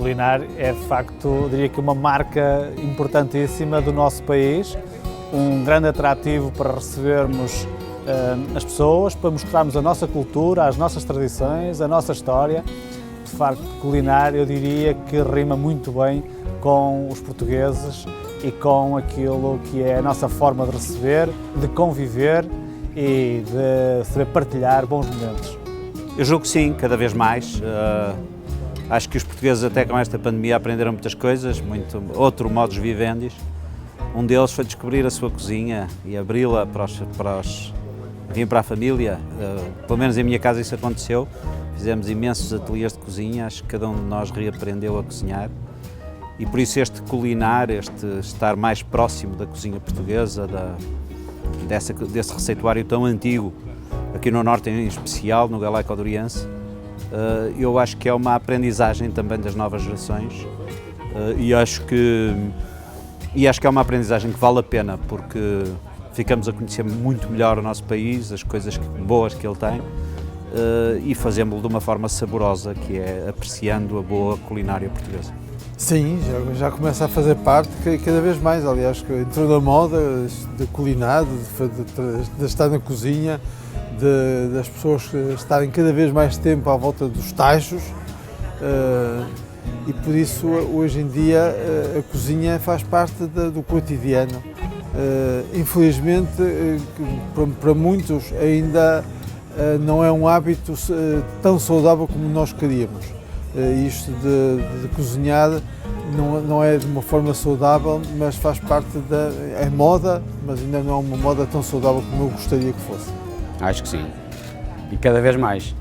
Culinar é de facto, diria que uma marca importantíssima do nosso país, um grande atrativo para recebermos as pessoas, para mostrarmos a nossa cultura, as nossas tradições, a nossa história. De facto, Culinar eu diria que rima muito bem com os portugueses e com aquilo que é a nossa forma de receber, de conviver e de saber partilhar bons momentos. Eu julgo que sim, cada vez mais. Acho que os portugueses até com esta pandemia aprenderam muitas coisas, outro modus vivendi. Um deles foi descobrir a sua cozinha e abri-la para a família. Pelo menos em minha casa isso aconteceu. Fizemos imensos ateliês de cozinha, acho que cada um de nós reaprendeu a cozinhar. E por isso este culinar, este estar mais próximo da cozinha portuguesa, desse receituário tão antigo, aqui no Norte em especial, no Galaico-Doriense, eu acho que é uma aprendizagem também das novas gerações e acho que é uma aprendizagem que vale a pena, porque ficamos a conhecer muito melhor o nosso país, as coisas boas que ele tem e fazemos-lo de uma forma saborosa, que é apreciando a boa culinária portuguesa. Sim, já começa a fazer parte cada vez mais, aliás, que entrou na moda de culinar, de estar na cozinha, das pessoas estarem cada vez mais tempo à volta dos tachos e por isso hoje em dia a cozinha faz parte do cotidiano. Infelizmente para muitos ainda não é um hábito tão saudável como nós queríamos. Isto de cozinhar não é de uma forma saudável, mas faz parte é moda, mas ainda não é uma moda tão saudável como eu gostaria que fosse. Acho que sim, e cada vez mais.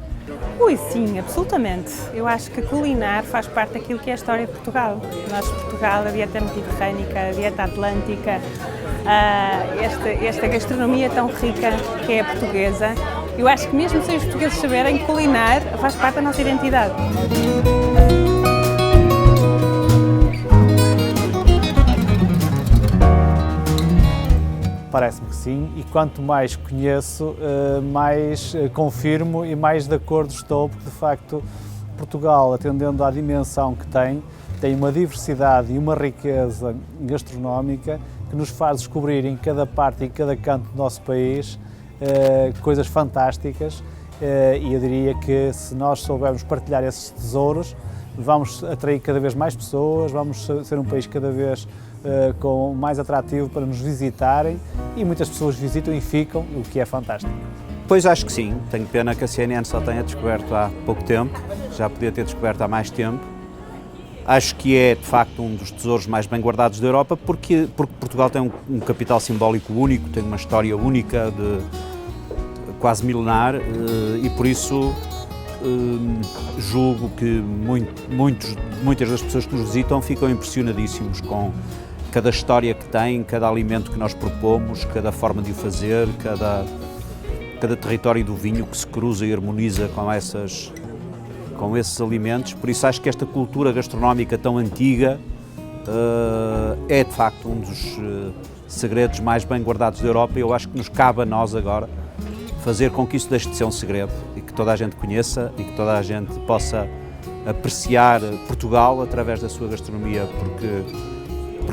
Ui, sim, absolutamente. Eu acho que culinar faz parte daquilo que é a história de Portugal. Nós, Portugal, a dieta mediterrânica, a dieta atlântica, esta gastronomia tão rica que é a portuguesa. Eu acho que mesmo sem os portugueses saberem, culinar faz parte da nossa identidade. Parece-me que sim, e quanto mais conheço, mais confirmo e mais de acordo estou, porque de facto Portugal, atendendo à dimensão que tem uma diversidade e uma riqueza gastronómica que nos faz descobrir em cada parte, em cada canto do nosso país, coisas fantásticas e eu diria que se nós soubermos partilhar esses tesouros, vamos atrair cada vez mais pessoas, vamos ser um país cada vez mais atrativo para nos visitarem e muitas pessoas visitam e ficam, o que é fantástico. Pois acho que sim, tenho pena que a CNN só tenha descoberto há pouco tempo, já podia ter descoberto há mais tempo. Acho que é, de facto, um dos tesouros mais bem guardados da Europa, porque Portugal tem um capital simbólico único, tem uma história única, quase milenar, e por isso julgo que muitas das pessoas que nos visitam ficam impressionadíssimos com cada história que tem, cada alimento que nós propomos, cada forma de o fazer, cada território do vinho que se cruza e harmoniza com esses alimentos. Por isso acho que esta cultura gastronómica tão antiga é de facto um dos segredos mais bem guardados da Europa e eu acho que nos cabe a nós agora fazer com que isso deixe de ser um segredo e que toda a gente conheça e que toda a gente possa apreciar Portugal através da sua gastronomia, porque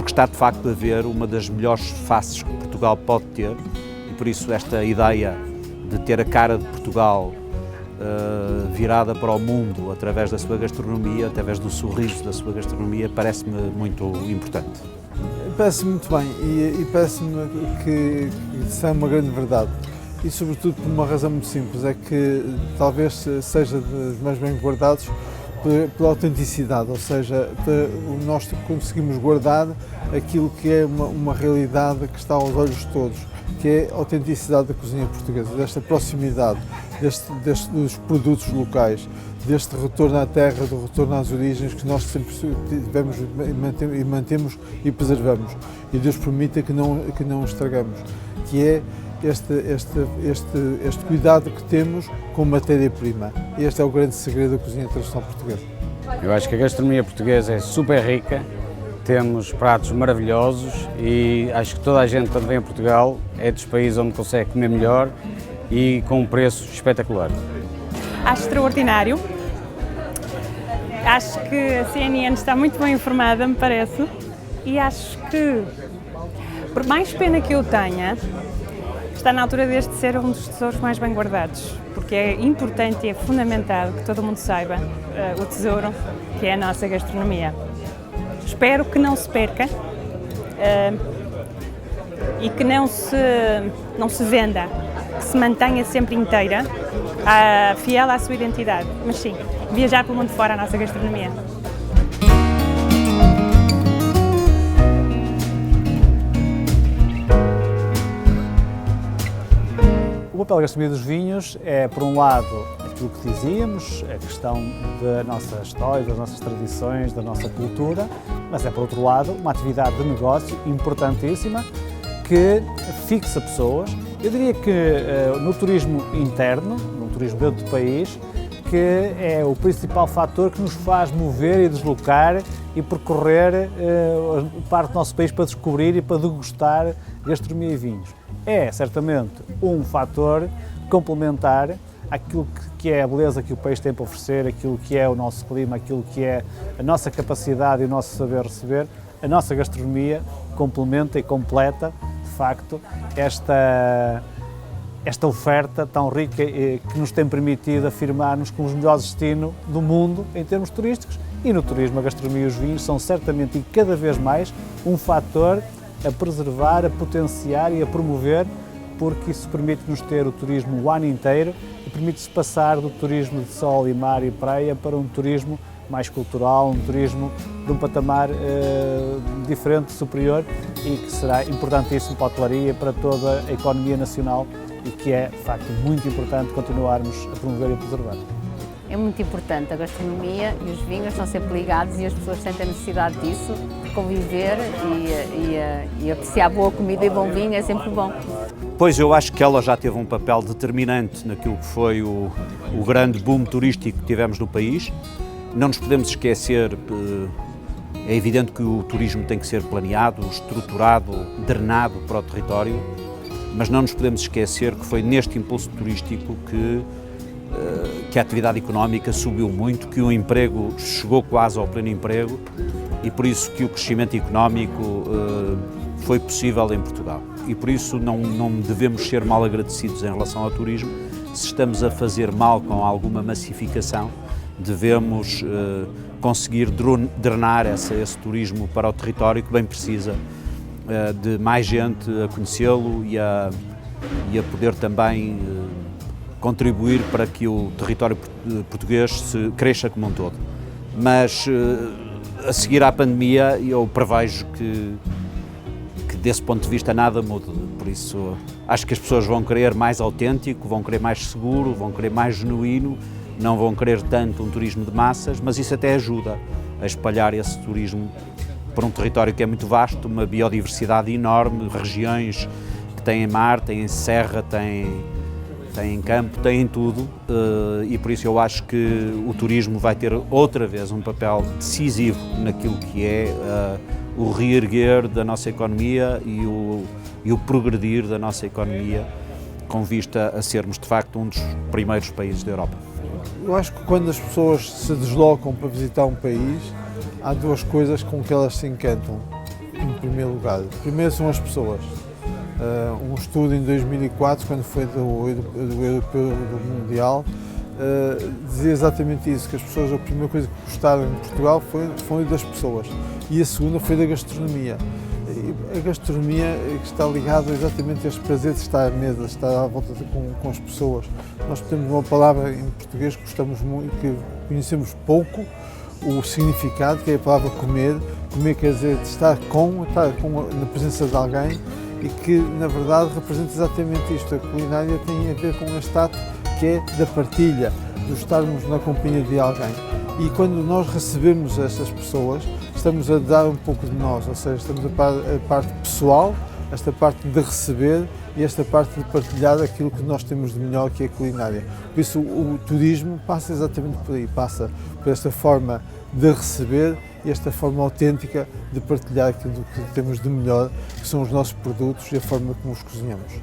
está de facto a ver uma das melhores faces que Portugal pode ter e por isso esta ideia de ter a cara de Portugal virada para o mundo através da sua gastronomia, através do sorriso da sua gastronomia, parece-me muito importante. Parece-me muito bem e parece-me que isso é uma grande verdade. E sobretudo por uma razão muito simples, é que talvez seja dos mais bem guardados pela autenticidade, ou seja, nós conseguimos guardar aquilo que é uma realidade que está aos olhos de todos, que é a autenticidade da cozinha portuguesa, desta proximidade, dos produtos locais, deste retorno à terra, do retorno às origens que nós sempre tivemos e mantemos e preservamos. E Deus permita que não estragamos, que é este cuidado que temos com matéria-prima. Este é o grande segredo da cozinha tradicional portuguesa. Eu acho que a gastronomia portuguesa é super rica, temos pratos maravilhosos e acho que toda a gente quando vem a Portugal é dos países onde consegue comer melhor e com um preço espetacular. Acho extraordinário. Acho que a CNN está muito bem informada, me parece, e acho que, por mais pena que eu tenha, está na altura deste ser um dos tesouros mais bem guardados, porque é importante e é fundamental que todo mundo saiba o tesouro que é a nossa gastronomia. Espero que não se perca e que não se venda, que se mantenha sempre inteira, fiel à sua identidade, mas sim, viajar pelo mundo fora a nossa gastronomia. O papel da gastronomia dos vinhos é, por um lado, aquilo que dizíamos, a questão da nossa história, das nossas tradições, da nossa cultura, mas é, por outro lado, uma atividade de negócio importantíssima que fixa pessoas. Eu diria que no turismo interno, no turismo dentro do país, que é o principal fator que nos faz mover e deslocar e percorrer parte do nosso país para descobrir e para degustar gastronomia e vinhos. É, certamente, um fator complementar àquilo que é a beleza que o país tem para oferecer, aquilo que é o nosso clima, aquilo que é a nossa capacidade e o nosso saber receber. A nossa gastronomia complementa e completa, de facto, esta oferta tão rica que nos tem permitido afirmar-nos como os melhores destinos do mundo em termos turísticos. E no turismo, a gastronomia e os vinhos são certamente e cada vez mais um fator a preservar, a potenciar e a promover, porque isso permite-nos ter o turismo o ano inteiro e permite-se passar do turismo de sol e mar e praia para um turismo mais cultural, um turismo de um patamar diferente, superior, e que será importantíssimo para a hotelaria e para toda a economia nacional, e que é, de facto, muito importante continuarmos a promover e preservar. É muito importante, a gastronomia e os vinhos estão sempre ligados e as pessoas sentem a necessidade disso, de conviver e apreciar boa comida e bom vinho é sempre bom. Pois, eu acho que ela já teve um papel determinante naquilo que foi o grande boom turístico que tivemos no país. Não nos podemos esquecer, é evidente que o turismo tem que ser planeado, estruturado, drenado para o território, mas não nos podemos esquecer que foi neste impulso turístico que a atividade económica subiu muito, que o emprego chegou quase ao pleno emprego e por isso que o crescimento económico foi possível em Portugal. E por isso não devemos ser mal agradecidos em relação ao turismo. Se estamos a fazer mal com alguma massificação, devemos conseguir drenar esse turismo para o território que bem precisa de mais gente a conhecê-lo e a poder também contribuir para que o território português cresça como um todo. Mas a seguir à pandemia eu prevejo que desse ponto de vista nada muda, por isso acho que as pessoas vão querer mais autêntico, vão querer mais seguro, vão querer mais genuíno, não vão querer tanto um turismo de massas, mas isso até ajuda a espalhar esse turismo por um território que é muito vasto, uma biodiversidade enorme, regiões que têm mar, têm serra, têm campo, têm tudo, e por isso eu acho que o turismo vai ter outra vez um papel decisivo naquilo que é o reerguer da nossa economia e o progredir da nossa economia, com vista a sermos de facto um dos primeiros países da Europa. Eu acho que quando as pessoas se deslocam para visitar um país, há duas coisas com que elas se encantam, em primeiro lugar. Primeiro são as pessoas. Um estudo em 2004, quando foi do Europeu do Mundial, dizia exatamente isso, que as pessoas, a primeira coisa que gostaram em Portugal foi das pessoas e a segunda foi da gastronomia. E a gastronomia está ligada exatamente a este prazer de estar à mesa, de estar à volta com as pessoas. Nós temos uma palavra em português que gostamos muito, que conhecemos pouco o significado, que é a palavra comer. Comer quer dizer estar na presença de alguém, e que, na verdade, representa exatamente isto. A culinária tem a ver com este ato que é da partilha, de estarmos na companhia de alguém. E quando nós recebemos estas pessoas, estamos a dar um pouco de nós, ou seja, estamos a parte pessoal, esta parte de receber e esta parte de partilhar aquilo que nós temos de melhor, que é a culinária. Por isso, o turismo passa exatamente por aí, passa por esta forma de receber e esta forma autêntica de partilhar aquilo que temos de melhor, que são os nossos produtos e a forma como os cozinhamos.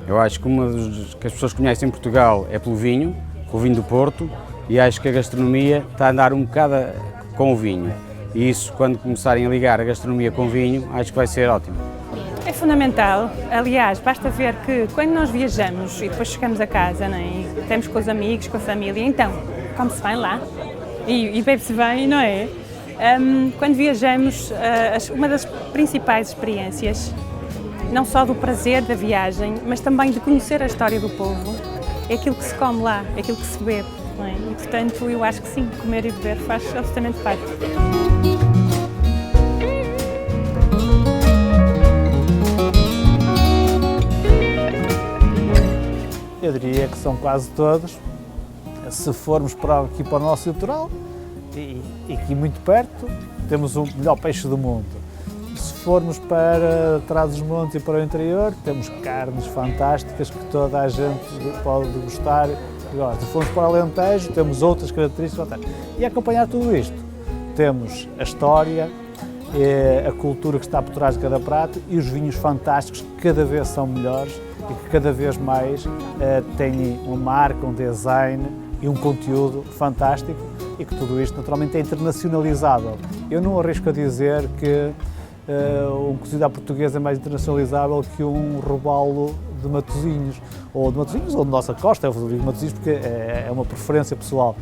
Eu acho que uma das que as pessoas conhecem em Portugal é pelo vinho do Porto, e acho que a gastronomia está a andar um bocado com o vinho. E isso, quando começarem a ligar a gastronomia com vinho, acho que vai ser ótimo. É fundamental. Aliás, basta ver que quando nós viajamos e depois chegamos a casa, não é? E estamos com os amigos, com a família, então, come-se bem lá e bebe-se bem, não é? Quando viajamos, uma das principais experiências, não só do prazer da viagem, mas também de conhecer a história do povo, é aquilo que se come lá, é aquilo que se bebe, não é? E, portanto, eu acho que sim, comer e beber faz absolutamente parte. Eu diria que são quase todos. Se formos aqui para o nosso litoral, e aqui muito perto, temos o melhor peixe do mundo. Se formos para Trás-os-Montes e para o interior, temos carnes fantásticas que toda a gente pode gostar e gosta. Se formos para o Alentejo, temos outras características fantásticas. E a acompanhar tudo isto, temos a história, a cultura que está por trás de cada prato e os vinhos fantásticos que cada vez são melhores e que cada vez mais têm uma marca, um design e um conteúdo fantástico e que tudo isto naturalmente é internacionalizável. Eu não arrisco a dizer que um cozido à portuguesa é mais internacionalizável que um robalo de Matosinhos ou de nossa costa, eu digo Matosinhos porque é uma preferência pessoal.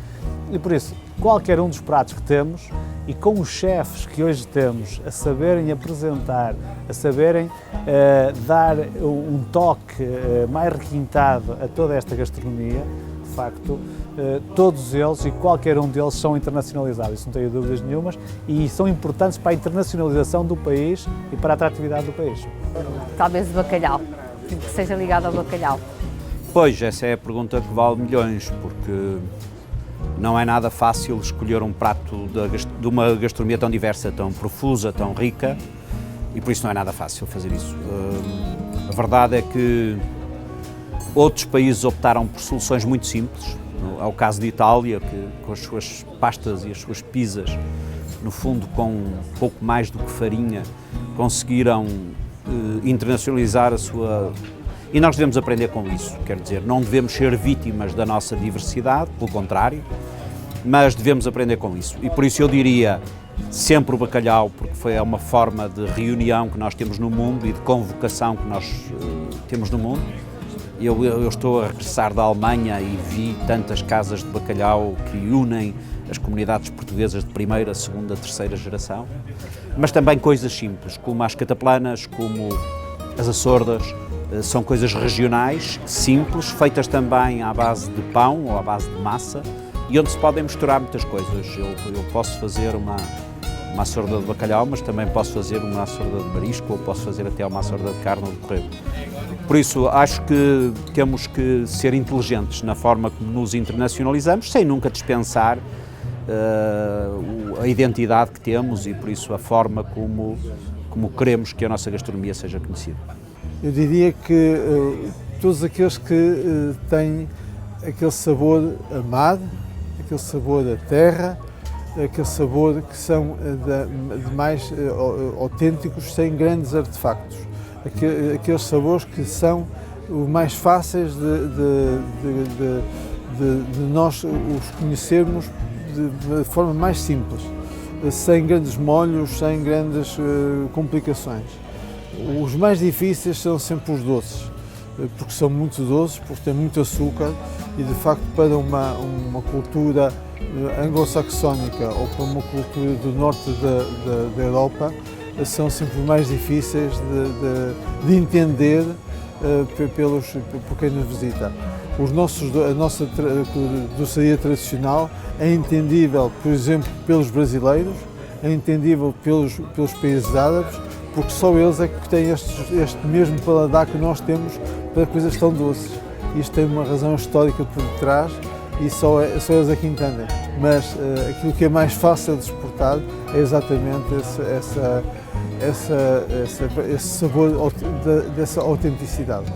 E por isso, qualquer um dos pratos que temos e com os chefes que hoje temos a saberem apresentar, a saberem dar um toque mais requintado a toda esta gastronomia, de facto, todos eles e qualquer um deles são internacionalizáveis, isso não tenho dúvidas nenhumas, e são importantes para a internacionalização do país e para a atratividade do país. Talvez o bacalhau, que seja ligado ao bacalhau. Pois, essa é a pergunta que vale milhões, porque não é nada fácil escolher um prato de uma gastronomia tão diversa, tão profusa, tão rica, e por isso não é nada fácil fazer isso. A verdade é que outros países optaram por soluções muito simples. É o caso de Itália, que com as suas pastas e as suas pizzas, no fundo com um pouco mais do que farinha, conseguiram internacionalizar a sua... E nós devemos aprender com isso, quer dizer, não devemos ser vítimas da nossa diversidade, pelo contrário, mas devemos aprender com isso. E por isso eu diria sempre o bacalhau, porque é uma forma de reunião que nós temos no mundo e de convocação que nós temos no mundo. Eu estou a regressar da Alemanha e vi tantas casas de bacalhau que unem as comunidades portuguesas de primeira, segunda, terceira geração, mas também coisas simples, como as cataplanas, como as açordas, são coisas regionais, simples, feitas também à base de pão ou à base de massa e onde se podem misturar muitas coisas. Eu posso fazer uma açorda de bacalhau, mas também posso fazer uma açorda de marisco ou posso fazer até uma açorda de carne ou de cordeiro. Por isso, acho que temos que ser inteligentes na forma como nos internacionalizamos, sem nunca dispensar a identidade que temos e, por isso, a forma como queremos que a nossa gastronomia seja conhecida. Eu diria que todos aqueles que têm aquele sabor amado, aquele sabor da terra, aquele sabor que são de mais autênticos, sem grandes artefactos. Aqueles sabores que são os mais fáceis de nós os conhecermos de forma mais simples, sem grandes molhos, sem grandes complicações. Os mais difíceis são sempre os doces, porque são muito doces, porque têm muito açúcar e de facto para uma cultura anglo-saxónica ou para uma cultura do norte da Europa são sempre mais difíceis de entender por quem nos visita. A nossa doçaria tradicional é entendível, por exemplo, pelos brasileiros, é entendível pelos países árabes, porque só eles é que têm este mesmo paladar que nós temos para coisas tão doces. Isto tem uma razão histórica por detrás e só eles é que entendem. Mas aquilo que é mais fácil de exportar é exatamente esse sabor dessa autenticidade.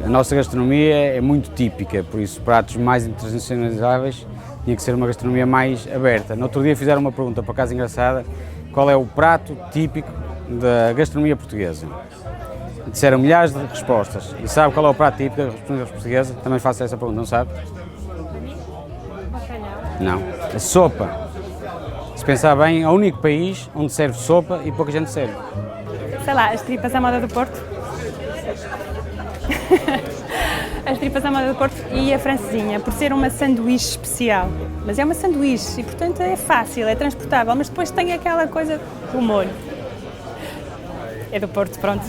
A nossa gastronomia é muito típica, por isso pratos mais internacionalizáveis tinha que ser uma gastronomia mais aberta. No outro dia fizeram uma pergunta, por acaso engraçada, qual é o prato típico da gastronomia portuguesa? Disseram milhares de respostas. E sabe qual é o prato típico da gastronomia portuguesa? Também faço essa pergunta, não sabe? Bacalhau. Não. A sopa, se pensar bem, é o único país onde serve sopa e pouca gente serve. Sei lá, as tripas à moda do Porto. As tripas à moda do Porto e a francesinha, por ser uma sanduíche especial. Mas é uma sanduíche e, portanto, é fácil, é transportável, mas depois tem aquela coisa do molho. É do Porto, pronto.